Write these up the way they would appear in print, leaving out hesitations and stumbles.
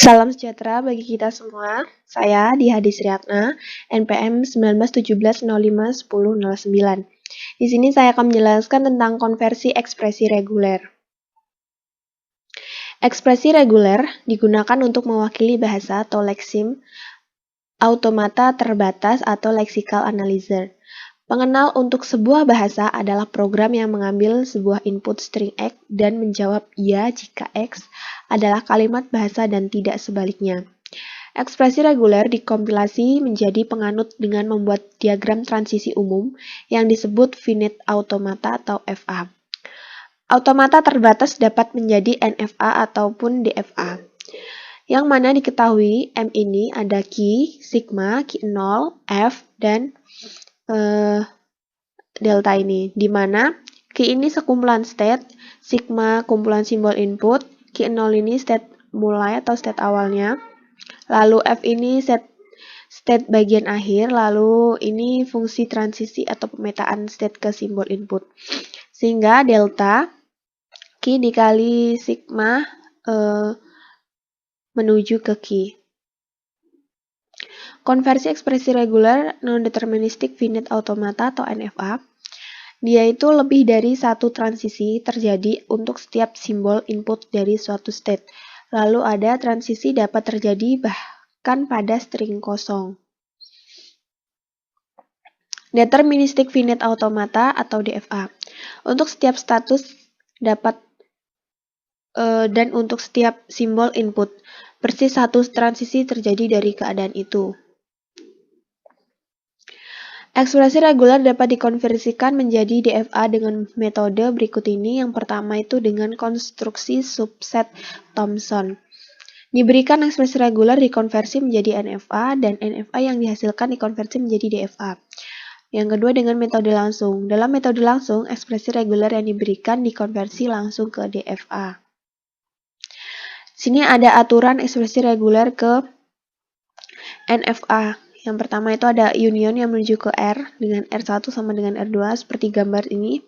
Salam sejahtera bagi kita semua. Saya Diha Sriatna, NPM 1917051009. Di sini saya akan menjelaskan tentang konversi ekspresi reguler. Ekspresi reguler digunakan untuk mewakili bahasa atau leksim, automata terbatas atau lexical analyzer. Pengenal untuk sebuah bahasa adalah program yang mengambil sebuah input string X dan menjawab ya jika X adalah kalimat bahasa dan tidak sebaliknya. Ekspresi reguler dikompilasi menjadi penganut dengan membuat diagram transisi umum yang disebut finite automata atau FA. Automata terbatas dapat menjadi NFA ataupun DFA. Yang mana diketahui M ini ada key, sigma, key 0, F, dan delta ini, di mana key ini sekumpulan state, sigma kumpulan simbol input, key 0 ini state mulai atau state awalnya, lalu F ini state bagian akhir, lalu ini fungsi transisi atau pemetaan state ke simbol input. Sehingga delta key dikali sigma menuju ke key. Konversi ekspresi reguler non-deterministic finite automata atau NFA, dia itu lebih dari satu transisi terjadi untuk setiap simbol input dari suatu state. Lalu ada transisi dapat terjadi bahkan pada string kosong. Deterministic finite automata atau DFA. Untuk setiap status dapat dan untuk setiap simbol input, persis satu transisi terjadi dari keadaan itu. Ekspresi reguler dapat dikonversikan menjadi DFA dengan metode berikut ini. Yang pertama itu dengan konstruksi subset Thomson. Diberikan ekspresi reguler dikonversi menjadi NFA dan NFA yang dihasilkan dikonversi menjadi DFA. Yang kedua dengan metode langsung. Dalam metode langsung, ekspresi reguler yang diberikan dikonversi langsung ke DFA. Sini ada aturan ekspresi reguler ke NFA. Yang pertama itu ada union yang menuju ke R dengan R1 sama dengan R2 seperti gambar ini.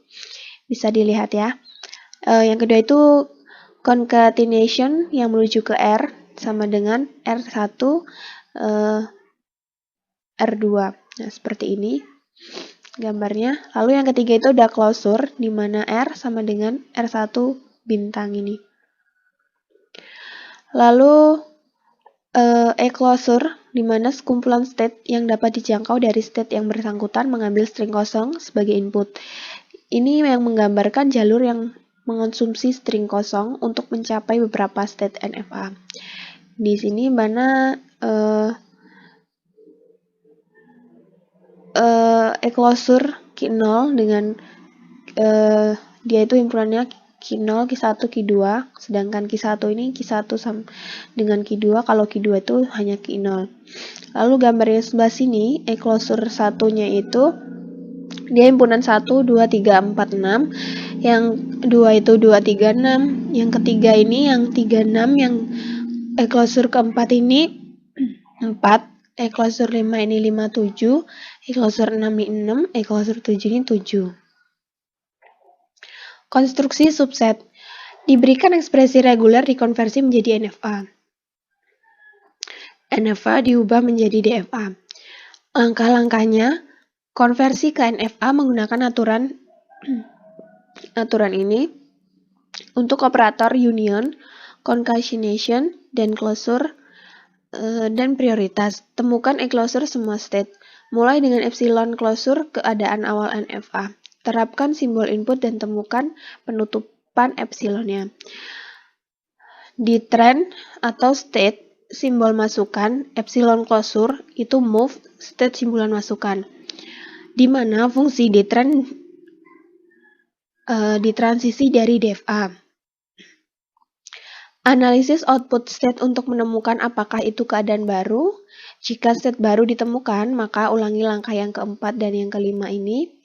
Bisa dilihat ya. Yang kedua itu concatenation yang menuju ke R sama dengan R1 R2. Nah, seperti ini gambarnya. Lalu yang ketiga itu ada closure di mana R sama dengan R1 bintang ini. Lalu closure di mana sekumpulan state yang dapat dijangkau dari state yang bersangkutan mengambil string kosong sebagai input. Ini yang menggambarkan jalur yang mengonsumsi string kosong untuk mencapai beberapa state NFA. Di sini mana closure key 0 dengan dia itu himpunannya key 0, key 1, key 2, sedangkan key 1 ini key 1 sama dengan key 2, kalau key 2 itu hanya key 0. Lalu gambarnya sebelah sini, closure satunya itu dia himpunan 1, 2, 3, 4, 6, yang 2 itu 2, 3, 6, yang ketiga ini yang 3, 6, yang closure keempat ini 4, closure 5 ini 5, 7, closure 6 ini 6, closure 7 ini 7. Konstruksi subset. Diberikan ekspresi reguler dikonversi menjadi NFA. NFA diubah menjadi DFA. Langkah-langkahnya, konversi ke NFA menggunakan aturan ini untuk operator union, concatenation, dan closure, dan prioritas. Temukan closure semua state. Mulai dengan epsilon closure keadaan awal NFA. Terapkan simbol input dan temukan penutupan epsilonnya. Di trend atau state, simbol masukan, epsilon closure, itu move, state simbolan masukan. Di mana fungsi di trend ditransisi dari DFA. Analisis output state untuk menemukan apakah itu keadaan baru. Jika state baru ditemukan, maka ulangi langkah yang keempat dan yang kelima ini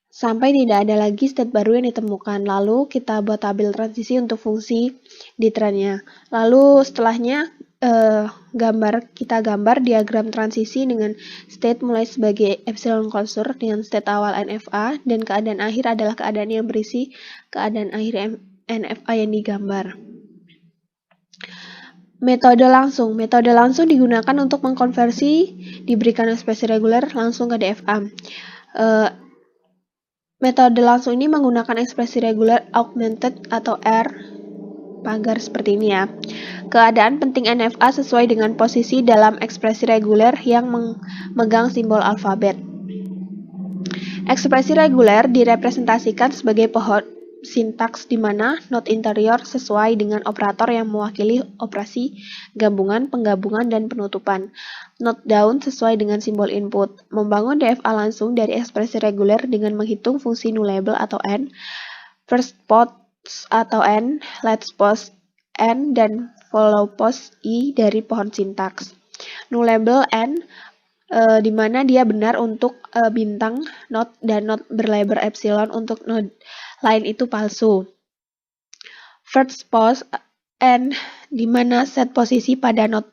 sampai tidak ada lagi state baru yang ditemukan. Lalu kita buat tabel transisi untuk fungsi di trendnya. Lalu setelahnya kita gambar diagram transisi dengan state mulai sebagai epsilon closure dengan state awal NFA dan keadaan akhir adalah keadaan yang berisi keadaan akhir NFA yang digambar. Metode langsung. Metode langsung digunakan untuk mengkonversi diberikan ekspresi reguler langsung ke DFA. Metode langsung ini menggunakan ekspresi reguler augmented atau R pagar seperti ini ya. Keadaan penting NFA sesuai dengan posisi dalam ekspresi reguler yang memegang simbol alfabet. Ekspresi reguler direpresentasikan sebagai pohon sintaks di mana not interior sesuai dengan operator yang mewakili operasi gabungan, penggabungan, dan penutupan. Not down sesuai dengan simbol input. Membangun DFA langsung dari ekspresi reguler dengan menghitung fungsi nullable atau n, first post atau n, last post n, dan follow post i dari pohon sintaks. Nullable n di mana dia benar untuk bintang not dan not berlabel epsilon untuk node lain itu palsu. First post n di mana set posisi pada not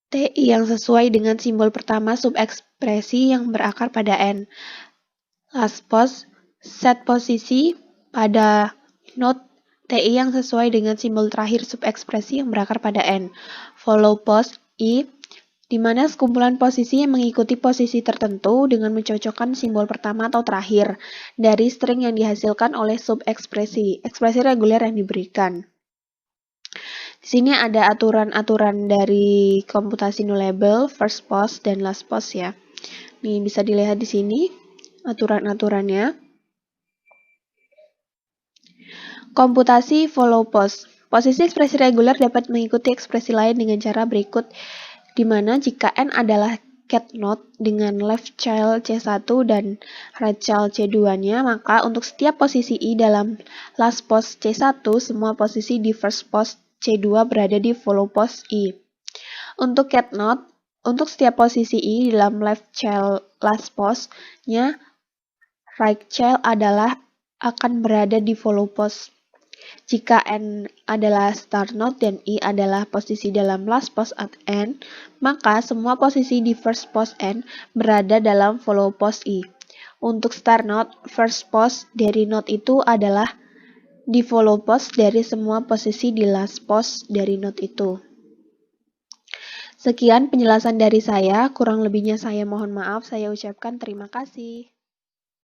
ti yang sesuai dengan simbol pertama subekspresi yang berakar pada n. Last post set posisi pada not ti yang sesuai dengan simbol terakhir subekspresi yang berakar pada n. Follow post i di mana sekumpulan posisi yang mengikuti posisi tertentu dengan mencocokkan simbol pertama atau terakhir dari string yang dihasilkan oleh subekspresi, ekspresi reguler yang diberikan. Di sini ada aturan-aturan dari komputasi nullable, first post, dan last post ya. Nih bisa dilihat di sini aturan-aturannya. Komputasi follow post. Posisi ekspresi reguler dapat mengikuti ekspresi lain dengan cara berikut, di mana jika n adalah cat node dengan left child C1 dan right child C2-nya, maka untuk setiap posisi i dalam last post C1, semua posisi di first post C2 berada di follow post i. Untuk cat node, untuk setiap posisi i dalam left child last post-nya, right child akan berada di follow post. Jika n adalah start node dan i adalah posisi dalam last post at n, maka semua posisi di first post n berada dalam follow post i. Untuk start node, first post dari node itu adalah di follow post dari semua posisi di last post dari node itu. Sekian penjelasan dari saya, kurang lebihnya saya mohon maaf, saya ucapkan terima kasih.